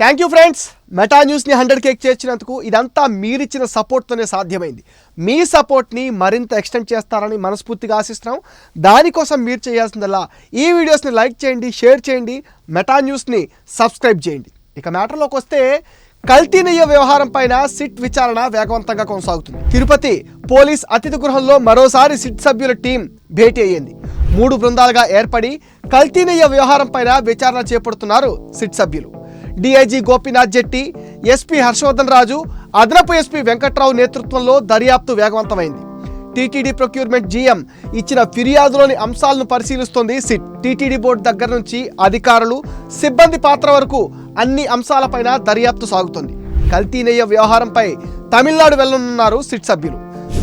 Thank you friends. Meta న్యూస్ని 100K చేర్చినందుకు ఇదంతా మీరిచ్చిన సపోర్ట్తోనే సాధ్యమైంది. మీ సపోర్ట్ని మరింత ఎక్స్టెండ్ చేస్తారని మనస్ఫూర్తిగా ఆశిస్తున్నాం. దానికోసం మీరు చేయాల్సిందల్లా ఈ వీడియోస్ని లైక్ చేయండి, షేర్ చేయండి, మెటా న్యూస్ని సబ్స్క్రైబ్ చేయండి. ఇక మ్యాటర్లోకి వస్తే కల్తీ నెయ్యి వ్యవహారం పైన సిట్ విచారణ వేగవంతంగా కొనసాగుతుంది. తిరుపతి పోలీస్ అతిథి గృహంలో మరోసారి సిట్ సభ్యుల టీం భేటీ అయ్యింది. 3 బృందాలుగా ఏర్పడి కల్తీ నెయ్యి వ్యవహారం పైన విచారణ చేపడుతున్నారు సిట్ సభ్యులు. డిఐజీ గోపీనాథ్ జెట్టి, ఎస్పీ హర్షవర్ధన్ రాజు, అదనపు ఎస్పీ వెంకట్రావు నేతృత్వంలో దర్యాప్తు వేగవంతమైంది. టీటీడీ ప్రొక్యూర్మెంట్ జీఎం ఇచ్చిన ఫిర్యాదులోని అంశాలను పరిశీలిస్తోంది సిట్. టీటీడీ బోర్డు దగ్గర నుంచి అధికారులు, సిబ్బంది పాత్ర వరకు అన్ని అంశాలపైన దర్యాప్తు సాగుతోంది. కల్తీ నెయ్యి వ్యవహారంపై తమిళనాడు వెళ్లనున్నారు సిట్ సభ్యులు.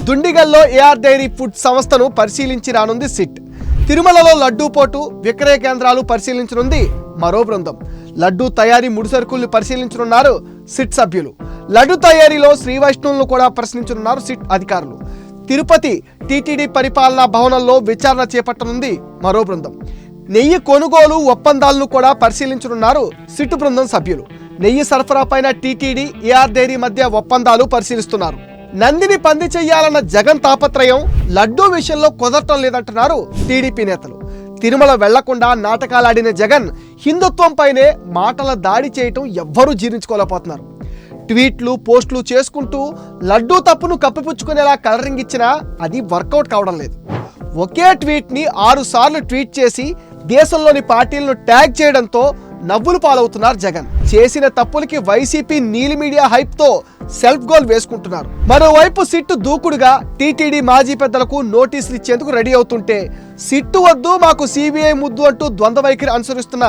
దుండిగల్లో ఏఆర్ డైరీ ఫుడ్ సంస్థను పరిశీలించి రానుంది సిట్. తిరుమలలో లడ్డూ పోటు విక్రయ కేంద్రాలు పరిశీలించనుంది మరో బృందం. లడ్డూ తయారీ ముడిసరుకుల్ని పరిశీలించనున్నారు సిట్ సభ్యులు. లడ్డూ తయారీలో శ్రీ వైష్ణవులను కూడా ప్రశ్నించనున్నారు సిట్ అధికారులు. తిరుపతి టీటీడీ పరిపాలనా భవనంలో విచారణ చేపట్టనుంది మరో బృందం. నెయ్యి కొనుగోలు ఒప్పందాలను కూడా పరిశీలించనున్నారు సిట్ బృందం సభ్యులు. నెయ్యి సరఫరా పైన టీటీడీ, ఏఆర్ డైరీ మధ్య ఒప్పందాలు పరిశీలిస్తున్నారు. నందిని పంది చెయ్యాలన్న జగన్ తాపత్రయం లడ్డూ విషయంలో కుదరటం లేదంటున్నారు టీడీపీ నేతలు. తిరుమల వెళ్లకుండా నాటకాలాడిన జగన్ హిందుత్వంపైనే మాటల దాడి చేయటం ఎవ్వరూ జీర్ణించుకోలేకపోతున్నారు. ట్వీట్లు, పోస్టులు చేసుకుంటూ లడ్డూ తప్పును కప్పిపుచ్చుకునేలా కలరింగ్ ఇచ్చినా అది వర్కౌట్ కావడం లేదు. ఒకే ట్వీట్ని 6 సార్లు ట్వీట్ చేసి దేశంలోని పార్టీలను ట్యాగ్ చేయడంతో నవ్వులు పాలవుతున్నారు జగన్. చేసిన తప్పులకి వైసీపీ నీలి మీడియా హైప్తో సెల్ఫ్ గోల్ వేసుకుంటున్నారు. మరోవైపు సిట్టు దూకుడుగా టీటీడీ మాజీ పెద్దలకు నోటీసులు ఇచ్చేందుకు రెడీ అవుతుంటే, సిట్టు వద్దు మాకు సిబిఐ ముద్దు అంటూ ద్వంద్వ వైఖరి అనుసరిస్తున్న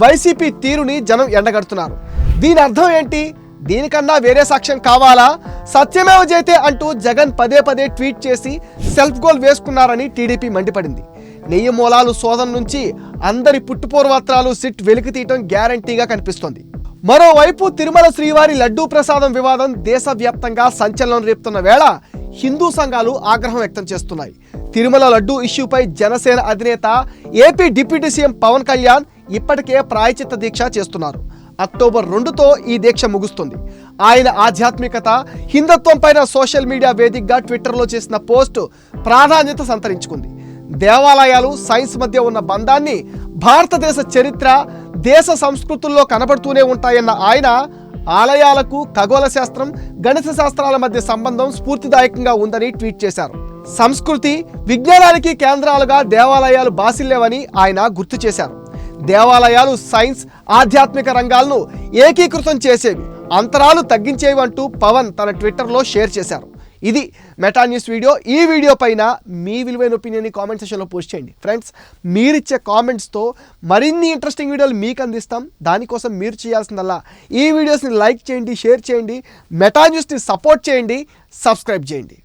వైసీపీ తీరుని జనం ఎండగడుతున్నారు. దీని అర్థం ఏంటి? దీనికన్నా వేరే సాక్ష్యం కావాలా? సత్యమేవ జయతే అంటూ జగన్ పదే ట్వీట్ చేసి సెల్ఫ్ గోల్ వేసుకున్నారని టీడీపీ మండిపడింది. నెయ్యి మూలాలు శోధన నుంచి అందరి పుట్టుపూర్వత్రాలు సిట్ వెలికి తీయటం గ్యారంటీగా కనిపిస్తోంది. మరోవైపు తిరుమల శ్రీవారి లడ్డూ ప్రసాదం వివాదం దేశవ్యాప్తంగా సంచలనం రేపుతున్న వేళ హిందూ సంఘాలు ఆగ్రహం వ్యక్తం చేస్తున్నాయి. తిరుమల లడ్డూ ఇష్యూపై జనసేన అధినేత, AP deputy CM Pawan Kalyan ఇప్పటికే ప్రాయచిత్త దీక్ష చేస్తున్నారు. అక్టోబర్ 2తో ఈ దీక్ష ముగుస్తుంది. ఆయన ఆధ్యాత్మికత, హిందుత్వం పైన సోషల్ మీడియా వేదికగా ట్విట్టర్లో చేసిన పోస్టు ప్రాధాన్యత సంతరించుకుంది. దేవాలయాలు, సైన్స్ మధ్య ఉన్న బంధాన్ని భారతదేశ చరిత్ర, దేశ సంస్కృతుల్లో కనబడుతూనే ఉంటాయన్న ఆయన, ఆలయాలకు ఖగోళ శాస్త్రం, గణిత శాస్త్రాల మధ్య సంబంధం స్ఫూర్తిదాయకంగా ఉందని ట్వీట్ చేశారు. సంస్కృతి, విజ్ఞానానికి కేంద్రాలుగా దేవాలయాలు బాసిల్లేవని ఆయన గుర్తు చేశారు. దేవాలయాలు సైన్స్, ఆధ్యాత్మిక రంగాలను ఏకీకృతం చేసేవి, అంతరాలు తగ్గించేవి అంటూ పవన్ తన ట్విట్టర్లో షేర్ చేశారు. ఇది మెటా న్యూస్ వీడియో. ఈ వీడియో పైన మీ విలువైన ఒపీనియన్ని కామెంట్ సెక్షన్లో పోస్ట్ చేయండి. ఫ్రెండ్స్, మీరిచ్చే కామెంట్స్తో మరిన్ని ఇంట్రెస్టింగ్ వీడియోలు మీకు అందిస్తాం. దానికోసం మీరు చేయాల్సిందల్లా ఈ వీడియోస్ని లైక్ చేయండి, షేర్ చేయండి, మెటా న్యూస్ని సపోర్ట్ చేయండి, సబ్స్క్రైబ్ చేయండి.